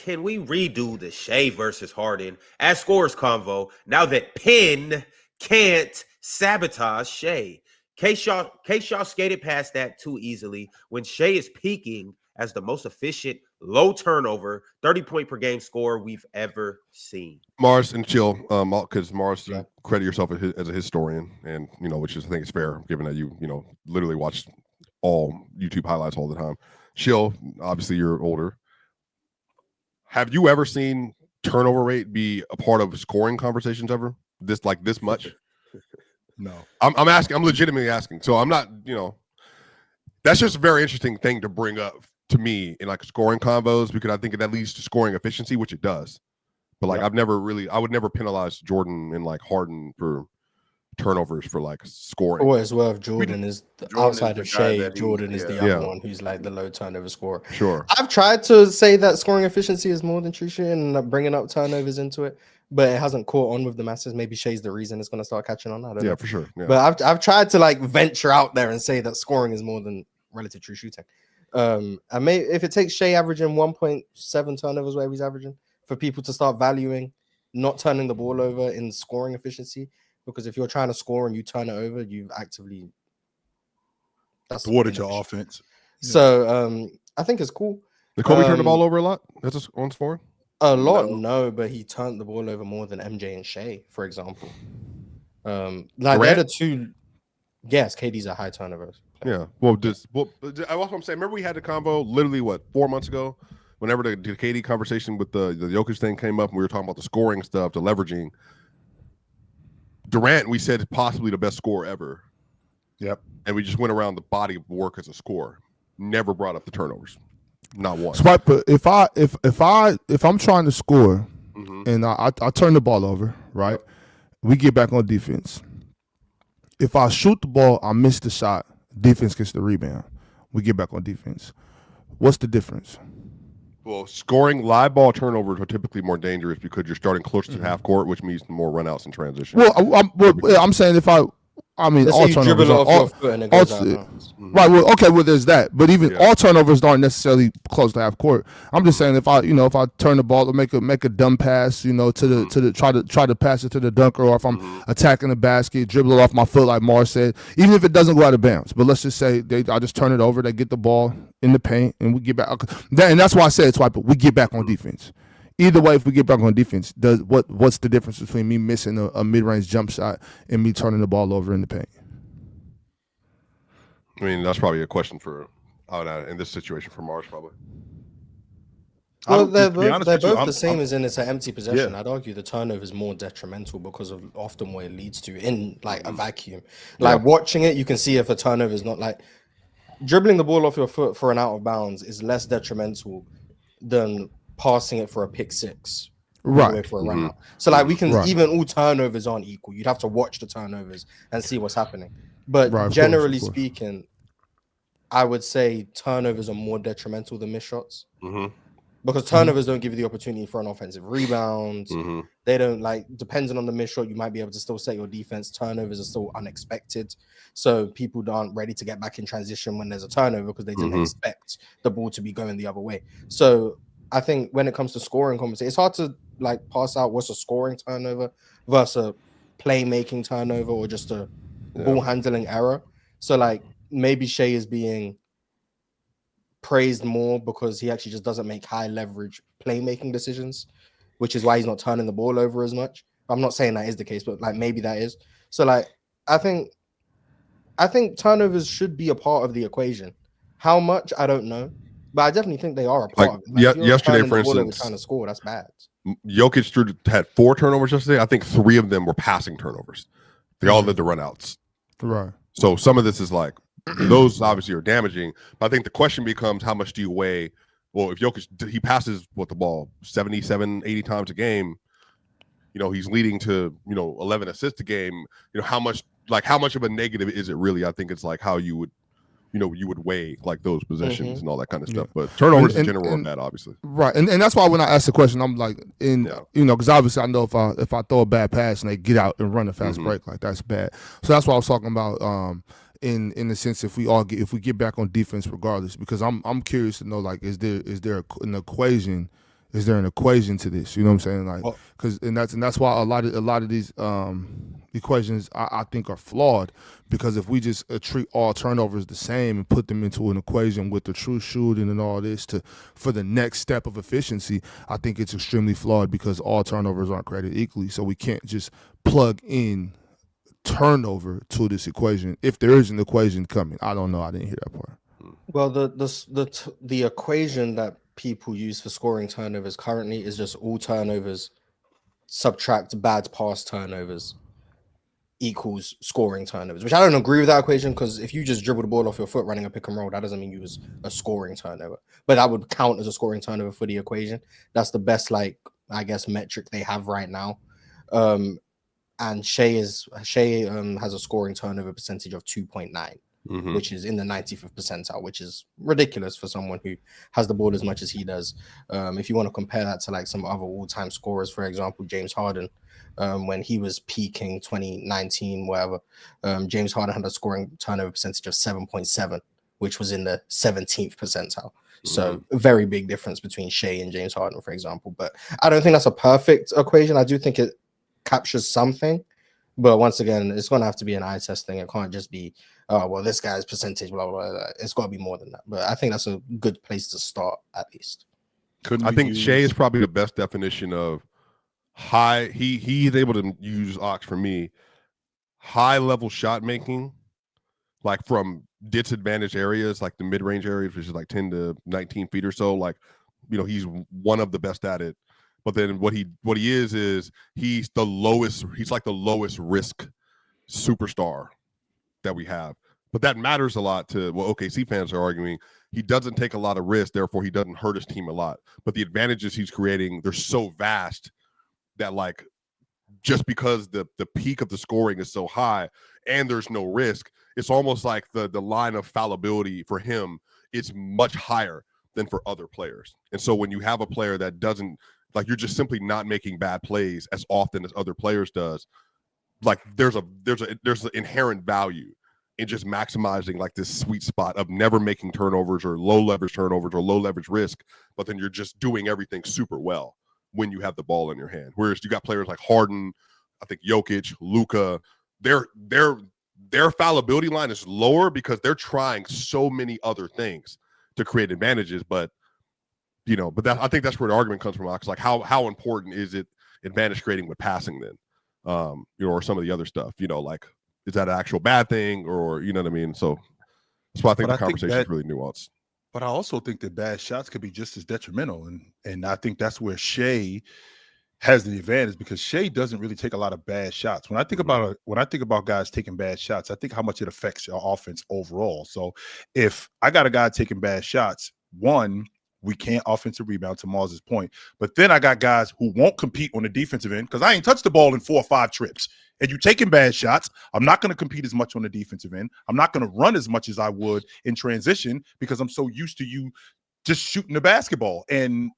can we redo the Shai versus Harden as scores convo now that Penn can't sabotage Shai? K-Shaw skated past that too easily when Shai is peaking as the most efficient, low turnover, 30-point per game scorer we've ever seen. Mars and chill, because Mars, you credit yourself as a historian, and which is I think is fair, given that you literally watch all YouTube highlights all the time. Chill, obviously you're older. Have you ever seen turnover rate be a part of scoring conversations ever? This much? No. I'm asking. I'm legitimately asking. So I'm not. That's just a very interesting thing to bring up to me in like scoring combos, because I think it leads to scoring efficiency, which it does. But like I would never penalize Jordan and like Harden for turnovers for like scoring. For what it's worth, Jordan is outside of Shai. Jordan is the other one who's like the low turnover scorer. Sure. I've tried to say that scoring efficiency is more than true shooting and bringing up turnovers into it, but it hasn't caught on with the masses. Maybe Shai's the reason it's going to start catching on. I don't know. For sure. Yeah. But I've tried to like venture out there and say that scoring is more than relative true shooting. If it takes Shai averaging 1.7 turnovers, where he's averaging, for people to start valuing not turning the ball over in scoring efficiency, because if you're trying to score and you turn it over, you've actively thwarted your offense. So I think it's cool. Did Kobe turn the ball over a lot? That's on scoring? A lot, no, but he turned the ball over more than MJ and Shai, for example. Like they're the two. Yes, KD's a high turnover. Yeah. Well, that's what I'm saying. Remember we had the combo literally 4 months ago? Whenever the KD conversation with the Jokic thing came up and we were talking about the scoring stuff, the leveraging. Durant, we said, possibly the best scorer ever. Yep. And we just went around the body of work as a scorer. Never brought up the turnovers. Not one. Swipe. If I'm trying to score and I turn the ball over, right? Yep. We get back on defense. If I shoot the ball, I miss the shot. Defense gets the rebound. We get back on defense. What's the difference? Well, scoring live ball turnovers are typically more dangerous because you're starting close to half court, which means more runouts and transition. Well, I'm saying all turnovers right. Well, okay. Well, there's that, but even all turnovers aren't necessarily close to half court. I'm just saying if I turn the ball to make a dumb pass, to the try to pass it to the dunker, or if I'm attacking the basket, dribble it off my foot like Mars said, even if it doesn't go out of bounds. But let's just say I just turn it over, they get the ball in the paint, and we get back. And that's why I said it's why we get back on defense. Either way, if we get back on defense, what's the difference between me missing a mid-range jump shot and me turning the ball over in the paint? I mean, that's probably a question for in this situation for Mars, probably. Well, they're both the same as in it's an empty possession. I'd argue the turnover is more detrimental because of often what it leads to in like a vacuum. Like watching it, you can see if a turnover is not like dribbling the ball off your foot for an out of bounds is less detrimental than passing it for a pick six, right? For a run out. So like we can even all turnovers aren't equal. You'd have to watch the turnovers and see what's happening. But generally speaking, I would say turnovers are more detrimental than missed shots because turnovers don't give you the opportunity for an offensive rebound. They don't depending on the missed shot, you might be able to still set your defense. Turnovers are still unexpected, so people aren't ready to get back in transition when there's a turnover because they didn't expect the ball to be going the other way. So I think when it comes to scoring conversation, it's hard to pass out what's a scoring turnover versus a playmaking turnover or just a ball handling error. So maybe Shai is being praised more because he actually just doesn't make high leverage playmaking decisions, which is why he's not turning the ball over as much. I'm not saying that is the case, but maybe that is. So I think turnovers should be a part of the equation. How much, I don't know. But I definitely think they are a part of it. Yesterday, for instance, trying to score, that's bad. Jokic had 4 turnovers yesterday. I think 3 of them were passing turnovers. They all led to runouts. Right. So some of this is those obviously are damaging. But I think the question becomes, how much do you weigh? Well, if Jokic, he passes the ball 77, 80 times a game, he's leading to 11 assists a game. How much of a negative is it really? I think it's how you would. You would weigh those possessions and all that kind of stuff. But turnovers in general are bad, obviously. Right. And that's why when I ask the question, I'm because obviously I know if I throw a bad pass and they get out and run a fast break, that's bad. So that's what I was talking about in the sense if we get back on defense regardless, because I'm curious to know, is there an equation Is there an equation to this? You know what I'm saying? Like, that's why a lot of these equations I think are flawed, because if we just treat all turnovers the same and put them into an equation with the true shooting and all this for the next step of efficiency, I think it's extremely flawed, because all turnovers aren't created equally. So we can't just plug in turnover to this equation if there is an equation coming. I don't know. I didn't hear that part. Well, the equation that people use for scoring turnovers currently is just all turnovers subtract bad pass turnovers equals scoring turnovers, which I don't agree with that equation, because if you just dribble the ball off your foot running a pick and roll, that doesn't mean you was a scoring turnover, but that would count as a scoring turnover for the equation. That's the best, like, I guess, metric they have right now. And Shai has a scoring turnover percentage of 2.9. Which is in the 95th percentile, which is ridiculous for someone who has the ball as much as he does. If you want to compare that to like some other all-time scorers, for example, James Harden, when he was peaking 2019, whatever, James Harden had a scoring turnover percentage of 7.7, which was in the 17th percentile. So a very big difference between Shai and James Harden, for example. But I don't think that's a perfect equation. I do think it captures something. But once again, it's going to have to be an eye test thing. It can't just be, oh, well, this guy's percentage, blah, blah, blah. It's got to be more than that. But I think that's a good place to start, at least. I think Shai is probably the best definition of high. He's able to use Ox for me. High level shot making, like from disadvantaged areas, like the mid range areas, which is like 10 to 19 feet or so. Like, you know, he's one of the best at it. But then what he is he's the lowest. He's like the lowest risk superstar that we have. But that matters a lot to what OKC fans are arguing. He doesn't take a lot of risk, therefore he doesn't hurt his team a lot. But the advantages he's creating, they're so vast that, like, just because the peak of the scoring is so high and there's no risk, it's almost like the line of fallibility for him, it's much higher than for other players. And so when you have a player that doesn't, like, you're just simply not making bad plays as often as other players does, like there's an inherent value in just maximizing like this sweet spot of never making turnovers or low leverage turnovers or low leverage risk, but then you're just doing everything super well when you have the ball in your hand. Whereas you got players like Harden, I think Jokic, Luka, their fallibility line is lower because they're trying so many other things to create advantages. But you know, I think that's where the argument comes from. Like, how important is it advantage creating with passing then? You know, or some of the other stuff, you know, like, is that an actual bad thing, or, you know what I mean? So that's why I think the conversation is really nuanced. But I also think that bad shots could be just as detrimental. And I think that's where Shai has the advantage, because Shai doesn't really take a lot of bad shots. When I think about guys taking bad shots, I think how much it affects your offense overall. So if I got a guy taking bad shots, one, we can't offensive rebound, to Mars's point. But then I got guys who won't compete on the defensive end because I ain't touched the ball in 4 or 5 trips. And you taking bad shots, I'm not going to compete as much on the defensive end. I'm not going to run as much as I would in transition because I'm so used to you just shooting the basketball. And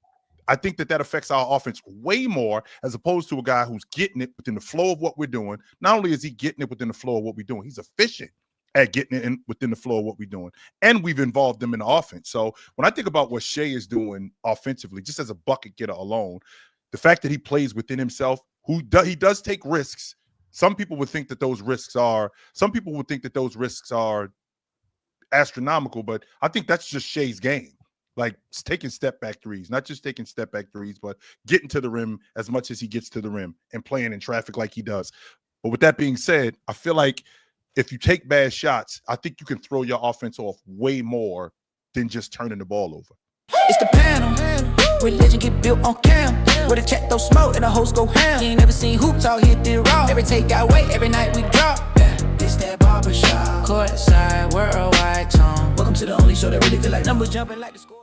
I think that affects our offense way more, as opposed to a guy who's getting it within the flow of what we're doing. Not only is he getting it within the flow of what we're doing, he's efficient at getting it within the flow of what we're doing. And we've involved them in the offense. So when I think about what Shai is doing offensively, just as a bucket getter alone, the fact that he plays within himself, he does take risks. Some people would think that those risks are astronomical, but I think that's just Shai's game. Like, taking step back threes, not just taking step back threes, but getting to the rim as much as he gets to the rim and playing in traffic like he does. But with that being said, I feel like if you take bad shots, I think you can throw your offense off way more than just turning the ball over. It's the panel. Religion get built on cam. Where the check throw smoke and the host go ham. You ain't never seen hoops out here did raw. Every take got weight, every night we drop. Yeah, this that barbershop. Courtside, worldwide tone. Welcome to the only show that really feel like numbers jumping like the score.